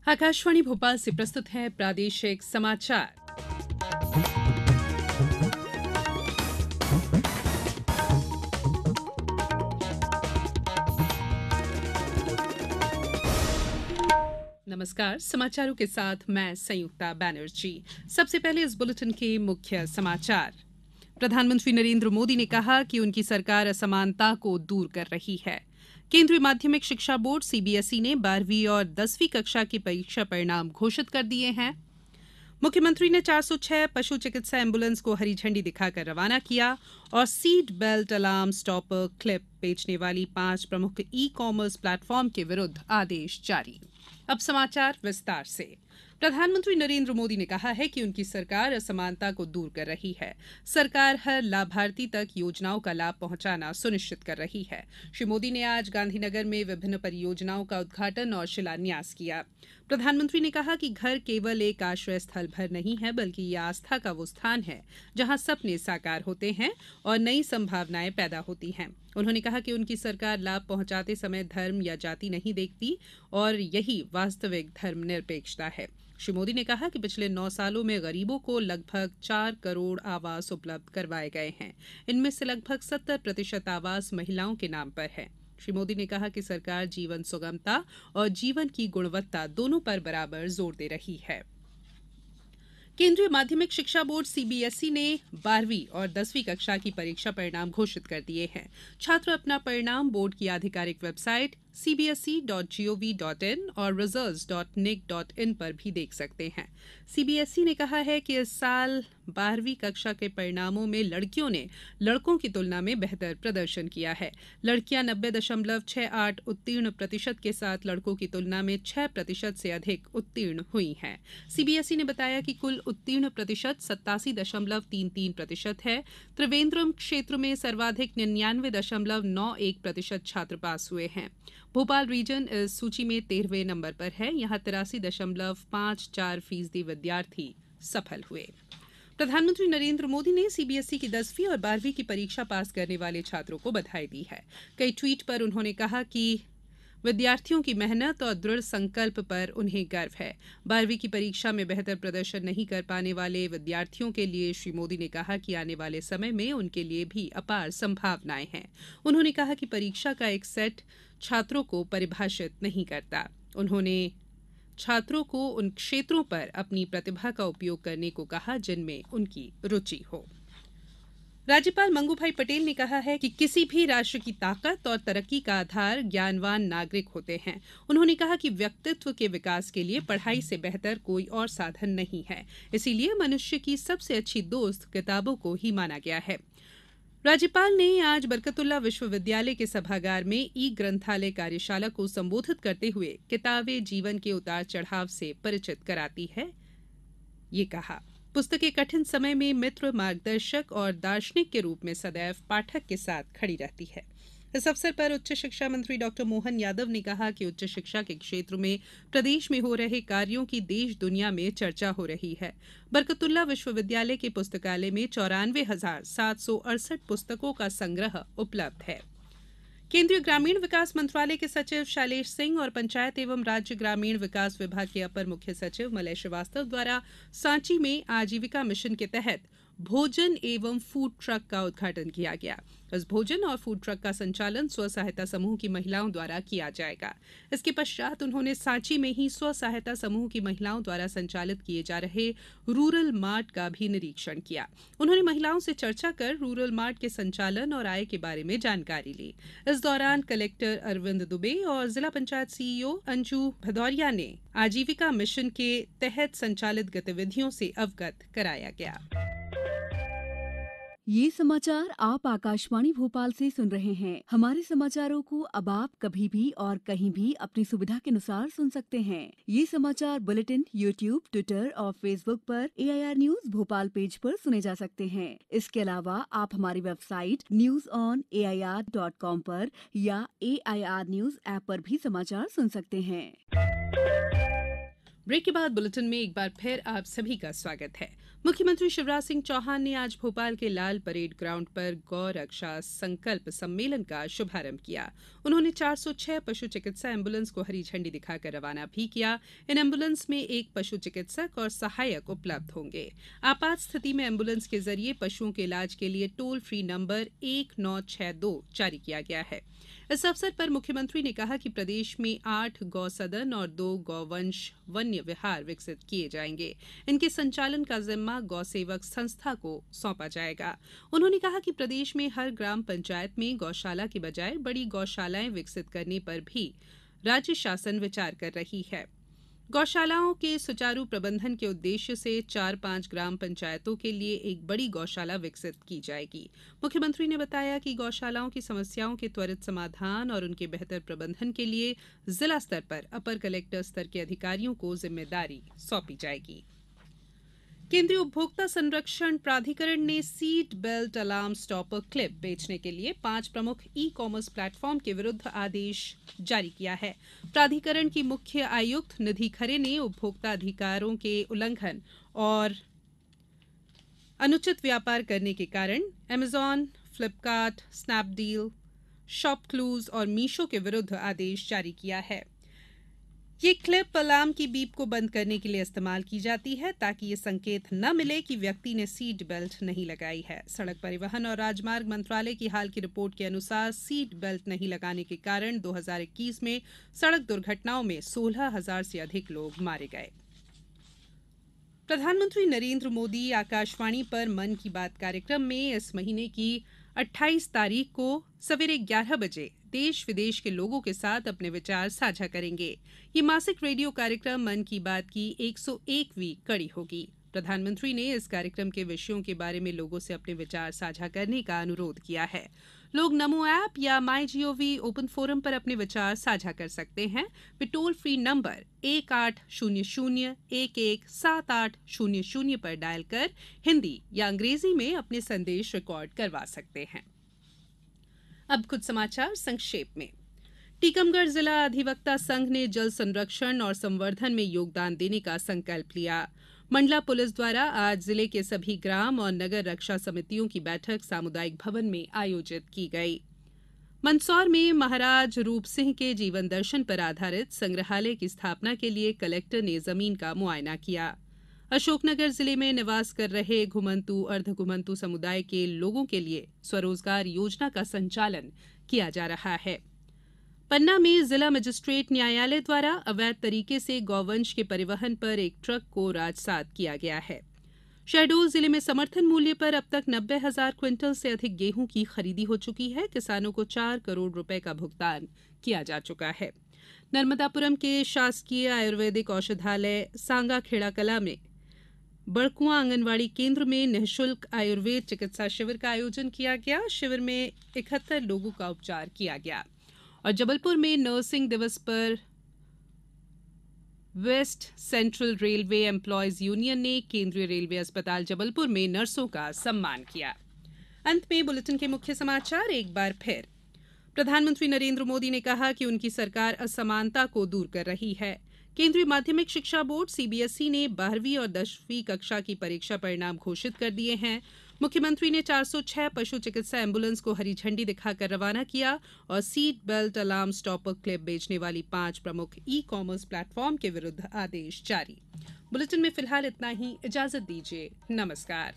आकाशवाणी भोपाल से प्रस्तुत है प्रादेशिक समाचार। नमस्कार, समाचारों के साथ मैं संयुक्ता बैनर्जी। सबसे पहले इस बुलेटिन के मुख्य समाचार। प्रधानमंत्री नरेंद्र मोदी ने कहा कि उनकी सरकार असमानता को दूर कर रही है। केंद्रीय माध्यमिक शिक्षा बोर्ड सीबीएसई ने 12वीं और 10वीं कक्षा की परीक्षा परिणाम घोषित कर दिए हैं। मुख्यमंत्री ने 406 पशु चिकित्सा एम्बुलेंस को हरी झंडी दिखाकर रवाना किया और seat belt alarm stopper clip बेचने वाली 5 प्रमुख ई कॉमर्स प्लेटफॉर्म के विरुद्ध आदेश जारी। अब समाचार विस्तार से। प्रधानमंत्री नरेंद्र मोदी ने कहा है कि उनकी सरकार असमानता को दूर कर रही है। सरकार हर लाभार्थी तक योजनाओं का लाभ पहुंचाना सुनिश्चित कर रही है। श्री मोदी ने आज गांधीनगर में विभिन्न परियोजनाओं का उद्घाटन और शिलान्यास किया। प्रधानमंत्री ने कहा कि घर केवल एक आश्रय स्थल भर नहीं है, बल्कि ये आस्था का वो स्थान है जहां सपने साकार होते हैं और नई संभावनाएं पैदा होती हैं। उन्होंने कहा कि उनकी सरकार लाभ पहुंचाते समय धर्म या जाति नहीं देखती और यही वास्तविक धर्मनिरपेक्षता है। श्री मोदी ने कहा कि पिछले 9 सालों में गरीबों को लगभग 4 करोड़ आवास उपलब्ध करवाए गए हैं। इनमें से लगभग 70% आवास महिलाओं के नाम पर है। श्री मोदी ने कहा कि सरकार जीवन सुगमता और जीवन की गुणवत्ता दोनों पर बराबर जोर दे रही है। केंद्रीय माध्यमिक शिक्षा बोर्ड सीबीएसई ने 12वीं और 10वीं कक्षा की परीक्षा परिणाम घोषित कर दिए हैं। छात्र अपना परिणाम बोर्ड की आधिकारिक वेबसाइट cbse.gov.in और results.nic.in पर भी देख सकते हैं। सीबीएसई ने कहा है कि इस साल 12वीं कक्षा के परिणामों में लड़कियों ने लड़कों की तुलना में बेहतर प्रदर्शन किया है। लड़कियां 90.68 उत्तीर्ण प्रतिशत के साथ लड़कों की तुलना में 6% से अधिक उत्तीर्ण हुई हैं। सीबीएसई ने बताया कि कुल उत्तीर्ण प्रतिशत 87.33% है। त्रिवेंद्रम क्षेत्र में सर्वाधिक 99.91% छात्र पास हुए हैं। भोपाल रीजन इस सूची में 13वें नंबर पर है। यहाँ 83.54% विद्यार्थी सफल हुए। प्रधानमंत्री नरेंद्र मोदी ने सीबीएसई की 10वीं और 12वीं की परीक्षा पास करने वाले छात्रों को बधाई दी है। कई ट्वीट पर उन्होंने कहा कि विद्यार्थियों की मेहनत और दृढ़ संकल्प पर उन्हें गर्व है। 12वीं की परीक्षा में बेहतर प्रदर्शन नहीं कर पाने वाले विद्यार्थियों के लिए श्री मोदी ने कहा कि आने वाले समय में उनके लिए भी अपार संभावनाएं हैं। उन्होंने कहा कि परीक्षा का एक सेट छात्रों को परिभाषित नहीं करता। उन्होंने छात्रों को उन क्षेत्रों पर अपनी प्रतिभा का उपयोग करने को कहा जिनमें उनकी रुचि हो। राज्यपाल मंगू भाई पटेल ने कहा है कि किसी भी राष्ट्र की ताकत और तरक्की का आधार ज्ञानवान नागरिक होते हैं। उन्होंने कहा कि व्यक्तित्व के विकास के लिए पढ़ाई से बेहतर कोई और साधन नहीं है। इसीलिए मनुष्य की सबसे अच्छी दोस्त किताबों को ही माना गया है। राज्यपाल ने आज बरकतुल्लाह विश्वविद्यालय के सभागार में ई ग्रंथालय कार्यशाला को संबोधित करते हुए किताबें जीवन के उतार चढ़ाव से परिचित कराती है। ये कहा, पुस्तकें कठिन समय में मित्र, मार्गदर्शक और दार्शनिक के रूप में सदैव पाठक के साथ खड़ी रहती है। इस अवसर पर उच्च शिक्षा मंत्री डॉक्टर मोहन यादव ने कहा कि उच्च शिक्षा के क्षेत्र में प्रदेश में हो रहे कार्यों की देश दुनिया में चर्चा हो रही है। बरकतुल्लाह विश्वविद्यालय के पुस्तकालय में 94,768 पुस्तकों का संग्रह उपलब्ध है। केंद्रीय ग्रामीण विकास मंत्रालय के सचिव शैलेश सिंह और पंचायत एवं राज्य ग्रामीण विकास विभाग के अपर मुख्य सचिव मलय श्रीवास्तव द्वारा सांची में आजीविका मिशन के तहत भोजन एवं फूड ट्रक का उद्घाटन किया गया। इस भोजन और फूड ट्रक का संचालन स्व सहायता समूह की महिलाओं द्वारा किया जाएगा। इसके पश्चात उन्होंने सांची में ही स्व सहायता समूह की महिलाओं द्वारा संचालित किए जा रहे रूरल मार्ट का भी निरीक्षण किया। उन्होंने महिलाओं से चर्चा कर रूरल मार्ट के संचालन और आय के बारे में जानकारी ली। इस दौरान कलेक्टर अरविंद दुबे और जिला पंचायत सीईओ अंजू भदौरिया ने आजीविका मिशन के तहत संचालित गतिविधियों से अवगत कराया गया। ये समाचार आप आकाशवाणी भोपाल से सुन रहे हैं। हमारे समाचारों को अब आप कभी भी और कहीं भी अपनी सुविधा के अनुसार सुन सकते हैं। ये समाचार बुलेटिन यूट्यूब, ट्विटर और फेसबुक पर AIR न्यूज भोपाल पेज पर सुने जा सकते हैं। इसके अलावा आप हमारी वेबसाइट newsonair.com पर या AIR न्यूज ऐप पर भी समाचार सुन सकते हैं। ब्रेक के बाद बुलेटिन में एक बार फिर आप सभी का स्वागत है। मुख्यमंत्री शिवराज सिंह चौहान ने आज भोपाल के लाल परेड ग्राउंड पर गौ रक्षा संकल्प सम्मेलन का शुभारंभ किया। उन्होंने 406 पशु चिकित्सा एम्बुलेंस को हरी झंडी दिखाकर रवाना भी किया। इन एम्बुलेंस में एक पशु चिकित्सक और सहायक उपलब्ध होंगे। आपात स्थिति में एम्बुलेंस के जरिए पशुओं के इलाज के लिए टोल फ्री नंबर 1962 जारी किया गया है। इस अवसर पर मुख्यमंत्री ने कहा कि प्रदेश में 8 गौ सदन और 2 गौवंश वन्य विहार विकसित किए जाएंगे। इनके संचालन का जिम्मा गौ सेवक संस्था को सौंपा जाएगा। उन्होंने कहा कि प्रदेश में हर ग्राम पंचायत में गौशाला के बजाय बड़ी गौशालाएं विकसित करने पर भी राज्य शासन विचार कर रही है। गौशालाओं के सुचारू प्रबंधन के उद्देश्य से 4-5 ग्राम पंचायतों के लिए एक बड़ी गौशाला विकसित की जाएगी। मुख्यमंत्री ने बताया कि गौशालाओं की समस्याओं के त्वरित समाधान और उनके बेहतर प्रबंधन के लिए जिला स्तर पर अपर कलेक्टर स्तर के अधिकारियों को जिम्मेदारी सौंपी जाएगी। केंद्रीय उपभोक्ता संरक्षण प्राधिकरण ने seat belt alarm stopper clip बेचने के लिए 5 प्रमुख ई कॉमर्स प्लेटफॉर्म के विरुद्ध आदेश जारी किया है। प्राधिकरण की मुख्य आयुक्त निधि खरे ने उपभोक्ता अधिकारों के उल्लंघन और अनुचित व्यापार करने के कारण अमेजॉन, फ्लिपकार्ट, स्नैपडील, शॉपक्लूज और मीशो के विरुद्ध आदेश जारी किया है। ये क्लिप अलार्म की बीप को बंद करने के लिए इस्तेमाल की जाती है ताकि ये संकेत न मिले कि व्यक्ति ने सीट बेल्ट नहीं लगाई है। सड़क परिवहन और राजमार्ग मंत्रालय की हाल की रिपोर्ट के अनुसार सीट बेल्ट नहीं लगाने के कारण 2021 में सड़क दुर्घटनाओं में 16,000 से अधिक लोग मारे गए। प्रधानमंत्री नरेंद्र मोदी आकाशवाणी पर मन की बात कार्यक्रम में इस महीने की 28 तारीख को सवेरे 11 बजे देश विदेश के लोगों के साथ अपने विचार साझा करेंगे। ये मासिक रेडियो कार्यक्रम मन की बात की 101वीं कड़ी होगी। प्रधानमंत्री ने इस कार्यक्रम के विषयों के बारे में लोगों से अपने विचार साझा करने का अनुरोध किया है। लोग नमो ऐप या माईजीओवी ओपन फोरम पर अपने विचार साझा कर सकते हैं। वे टोल फ्री नंबर 1800-117800 पर डायल कर हिंदी या अंग्रेजी में अपने संदेश रिकॉर्ड करवा सकते हैं। अब कुछ समाचार संक्षेप में। टीकमगढ़ जिला अधिवक्ता संघ ने जल संरक्षण और संवर्धन में योगदान देने का संकल्प लिया। मंडला पुलिस द्वारा आज जिले के सभी ग्राम और नगर रक्षा समितियों की बैठक सामुदायिक भवन में आयोजित की गई। मंदसौर में महाराज रूप सिंह के जीवन दर्शन पर आधारित संग्रहालय की स्थापना के लिए कलेक्टर ने जमीन का मुआयना किया। अशोकनगर जिले में निवास कर रहे घुमंतु अर्ध घुमंतु समुदाय के लोगों के लिए स्वरोजगार योजना का संचालन किया जा रहा है। पन्ना में जिला मजिस्ट्रेट न्यायालय द्वारा अवैध तरीके से गौवंश के परिवहन पर एक ट्रक को राजसात किया गया है। शहडोल जिले में समर्थन मूल्य पर अब तक 90,000 क्विंटल से अधिक गेहूं की खरीदी हो चुकी है। किसानों को 4 करोड़ रुपए का भुगतान किया जा चुका है। नर्मदापुरम के शासकीय आयुर्वेदिक औषधालय सांगा खेड़ा कला में बड़कुआ आंगनवाड़ी केंद्र में निःशुल्क आयुर्वेद चिकित्सा शिविर का आयोजन किया गया। शिविर में 71 लोगों का उपचार किया गया। और जबलपुर में नर्सिंग दिवस पर West Central Railway Employees Union ने केंद्रीय रेलवे अस्पताल जबलपुर में नर्सों का सम्मान किया। अंत में बुलेटिन के मुख्य समाचार एक बार फिर। प्रधानमंत्री नरेंद्र मोदी ने कहा कि उनकी सरकार असमानता को दूर कर रही है। केंद्रीय माध्यमिक शिक्षा बोर्ड सीबीएसई ने 12वीं और 10वीं कक्षा की परीक्षा परिणाम घोषित कर दिए हैं। मुख्यमंत्री ने 406 पशु चिकित्सा एम्बुलेंस को हरी झंडी दिखाकर रवाना किया और seat belt alarm stopper clip बेचने वाली 5 प्रमुख ई कॉमर्स प्लेटफॉर्म के विरुद्ध आदेश जारी। बुलेटिन में फिलहाल इतना ही। इजाजत दीजिए। नमस्कार।